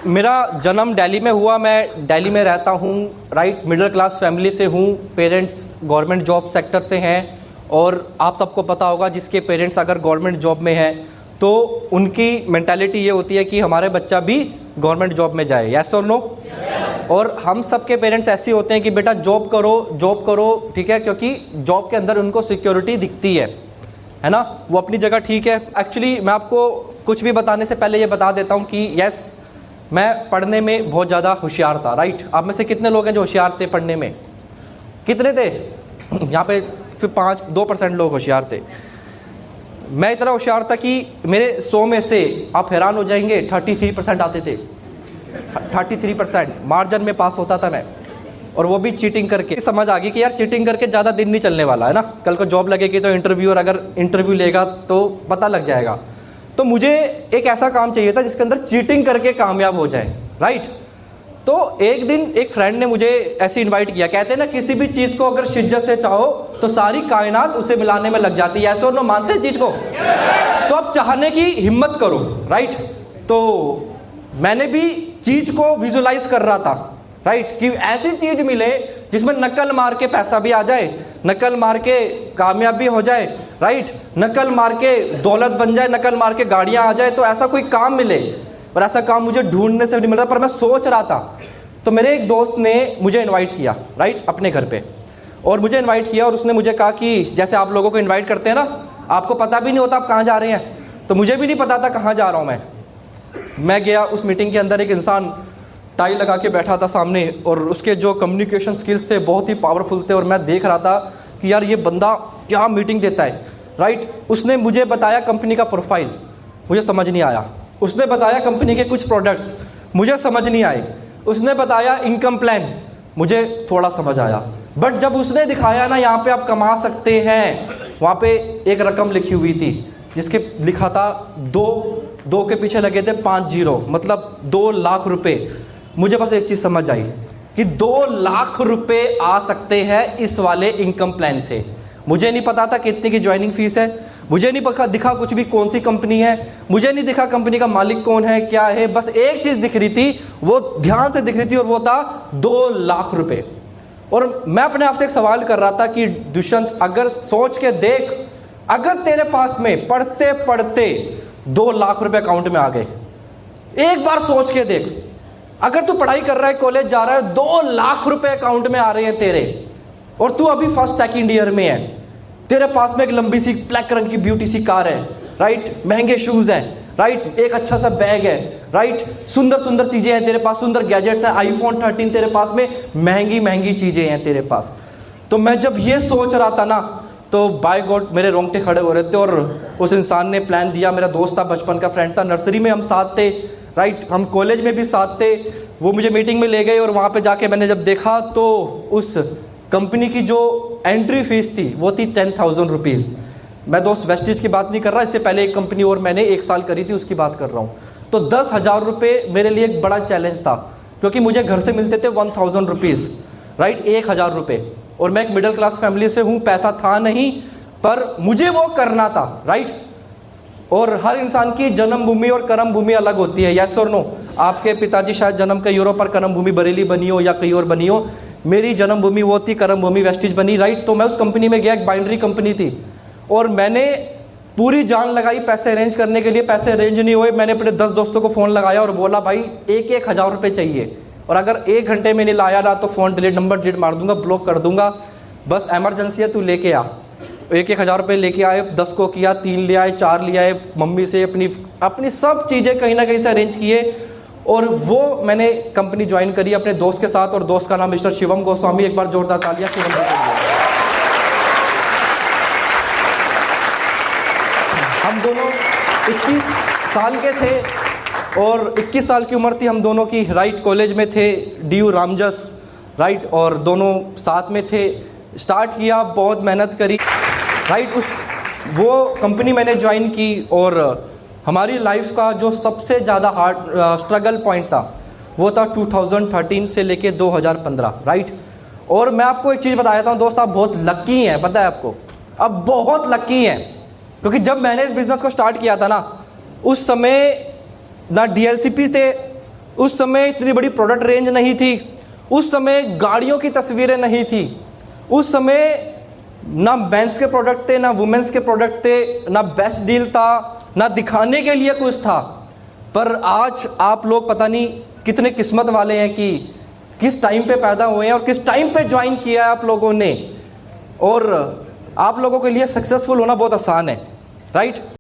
मेरा जन्म दिल्ली में हुआ, मैं दिल्ली में रहता हूँ, राइट। मिडिल क्लास फैमिली से हूँ, पेरेंट्स गवर्नमेंट जॉब सेक्टर से हैं। और आप सबको पता होगा जिसके पेरेंट्स अगर गवर्नमेंट जॉब में हैं तो उनकी मेंटालिटी ये होती है कि हमारे बच्चा भी गवर्नमेंट जॉब में जाए, यस और नो। और हम सब के पेरेंट्स ऐसे होते हैं कि बेटा जॉब करो, ठीक है, क्योंकि जॉब के अंदर उनको सिक्योरिटी दिखती है ना। वो अपनी जगह ठीक है। एक्चुअली मैं आपको कुछ भी बताने से पहले ये बता देता हूँ कि यस, मैं पढ़ने में बहुत ज़्यादा होशियार था, राइट। आप में से कितने लोग हैं जो होशियार थे पढ़ने में? कितने थे? यहाँ पे फिर 2% लोग होशियार थे। मैं इतना होशियार था कि मेरे 100 में से आप हैरान हो जाएंगे 33% आते थे। 33% मार्जिन में पास होता था मैं, और वो भी चीटिंग करके। समझ आ गई कि यार चीटिंग करके ज़्यादा दिन नहीं चलने वाला है ना। कल को जॉब लगेगी तो इंटरव्यू, और अगर इंटरव्यू लेगा तो पता लग जाएगा। तो मुझे एक ऐसा काम चाहिए था जिसके अंदर चीटिंग करके कामयाब हो जाए, राइट। तो एक दिन एक फ्रेंड ने मुझे ऐसे इनवाइट किया। कहते हैं ना, किसी भी चीज़ को अगर शिद्दत से चाहो तो सारी कायनात उसे मिलाने में लग जाती है, ऐसे और ना, मानते हैं चीज़ को। तो अब चाहने की हिम्मत करो, राइट। तो मैंने भी चीज़ को विजुलाइज कर रहा था, राइट, कि ऐसी चीज़ मिले जिसमें नकल मार के पैसा भी आ जाए, नकल मार के कामयाब भी हो जाए, राइट, नकल मार के दौलत बन जाए, नकल मार के गाड़ियाँ आ जाए। तो ऐसा कोई काम मिले, और ऐसा काम मुझे ढूंढने से नहीं मिल रहा, पर मैं सोच रहा था। तो मेरे एक दोस्त ने मुझे इनवाइट किया, राइट, अपने घर पे। और मुझे इनवाइट किया और उसने मुझे कहा कि जैसे आप लोगों को इनवाइट करते हैं ना, आपको पता भी नहीं होता आप कहाँ जा रहे हैं, तो मुझे भी नहीं पता था कहाँ जा रहा हूँ मैं गया उस मीटिंग के अंदर। एक इंसान टाई लगा के बैठा था सामने, और उसके जो कम्युनिकेशन स्किल्स थे बहुत ही पावरफुल थे। और मैं देख रहा था कि यार ये बंदा क्या मीटिंग देता है, राइट। उसने मुझे बताया कंपनी का प्रोफाइल, मुझे समझ नहीं आया। उसने बताया कंपनी के कुछ प्रोडक्ट्स, मुझे समझ नहीं आए। उसने बताया इनकम प्लान, मुझे थोड़ा समझ आया। बट जब उसने दिखाया ना, यहाँ पे आप कमा सकते हैं, वहाँ पे एक रकम लिखी हुई थी जिसके लिखा था दो के पीछे लगे थे 5 जीरो, मतलब 2 लाख रुपए। मुझे बस एक चीज़ समझ आई कि 2 लाख रुपए आ सकते हैं इस वाले इनकम प्लान से। मुझे नहीं पता था कितने की ज्वाइनिंग फीस है, मुझे नहीं दिखा कुछ भी कौन सी कंपनी है, मुझे नहीं दिखा कंपनी का मालिक कौन है, क्या है। बस एक चीज़ दिख रही थी, वो ध्यान से दिख रही थी, और वो था 2 लाख रुपए। और मैं अपने आप से एक सवाल कर रहा था कि दुष्यंत, अगर सोच के देख, अगर तेरे पास में पढ़ते पढ़ते 2 लाख रुपए अकाउंट में आ गए, एक बार सोच के देख। अगर तू पढ़ाई कर रहा है, कॉलेज जा रहा है, 2 लाख रुपए अकाउंट में आ रहे हैं तेरे, और तू अभी फर्स्ट सेकंड ईयर में है, तेरे पास में एक लंबी सी ब्लैक रंग की ब्यूटी सी कार है, राइट, महंगे शूज हैं, राइट, एक अच्छा सा बैग है, राइट, सुंदर सुंदर चीजें हैं तेरे पास, सुंदर गैजेट्स हैं, आईफोन 13 तेरे पास में, महंगी महंगी चीजें हैं तेरे पास। तो मैं जब ये सोच रहा था ना, तो बाय गॉड मेरे रोंगटे खड़े हो रहे थे। और उस इंसान ने प्लान दिया, मेरा दोस्त था, बचपन का फ्रेंड था, नर्सरी में हम साथ थे, राइट, हम कॉलेज में भी साथ थे। वो मुझे मीटिंग में ले गए, और वहाँ पे जाके मैंने जब देखा तो उस कंपनी की जो एंट्री फीस थी वो थी 10,000 रुपीज़। मैं दोस्त वेस्टिज की बात नहीं कर रहा, इससे पहले एक कंपनी और मैंने 1 साल करी थी, उसकी बात कर रहा हूँ। तो 10,000 रुपये मेरे लिए एक बड़ा चैलेंज था, क्योंकि मुझे घर से मिलते थे 1,000 रुपीज़, राइट, 1,000 रुपये। और मैं एक मिडिल क्लास फैमिली से हूँ, पैसा था नहीं, पर मुझे वो करना था, राइट। और हर इंसान की जन्मभूमि और कर्म भूमि अलग होती है, यस और नो। आपके पिताजी शायद जन्म कहीं और, पर कर्म भूमि बरेली बनी हो या कहीं और बनी हो। मेरी जन्मभूमि वो थी, कर्म भूमि वेस्टिज बनी, राइट। तो मैं उस कंपनी में गया, एक बाइंड्री कंपनी थी, और मैंने पूरी जान लगाई पैसे अरेंज करने के लिए। पैसे अरेंज नहीं हुए, मैंने अपने 10 दोस्तों को फ़ोन लगाया और बोला भाई 1,000 रुपये चाहिए, और अगर 1 घंटे में नहीं लाया ना तो फ़ोन डिलीट, नंबर डिलीट मार दूंगा, ब्लॉक कर दूंगा, बस एमरजेंसी है, तू लेके आ। 1,000 रुपये लेके आए, 10 को किया, 3 ले आए, 4 ले आए, मम्मी से अपनी सब चीज़ें कहीं ना कहीं से अरेंज किए, और वो मैंने कंपनी ज्वाइन करी अपने दोस्त के साथ। और दोस्त का नाम मिस्टर शिवम गोस्वामी, एक बार जोरदार तालियां शिवम को दीजिए। हम दोनों 21 साल के थे, और 21 साल की उम्र थी हम दोनों की, राइट। कॉलेज में थे, DU रामजस, राइट, और दोनों साथ में थे। स्टार्ट किया, बहुत मेहनत करी, राइट। वो कंपनी मैंने ज्वाइन की, और हमारी लाइफ का जो सबसे ज़्यादा हार्ड स्ट्रगल पॉइंट था वो था 2013 से लेके 2015, राइट। और मैं आपको एक चीज़ बताया था दोस्त, आप बहुत लकी हैं, पता है आपको, अब बहुत लकी हैं, क्योंकि जब मैंने इस बिज़नेस को स्टार्ट किया था ना, उस समय ना DLCP थे, उस समय इतनी बड़ी प्रोडक्ट रेंज नहीं थी, उस समय गाड़ियों की तस्वीरें नहीं थी, उस समय ना मेंस के प्रोडक्ट थे, ना वुमेन्स के प्रोडक्ट थे, ना बेस्ट डील था, ना दिखाने के लिए कुछ था। पर आज आप लोग पता नहीं कितने किस्मत वाले हैं कि किस टाइम पे पैदा हुए हैं और किस टाइम पे ज्वाइन किया है आप लोगों ने, और आप लोगों के लिए सक्सेसफुल होना बहुत आसान है, राइट।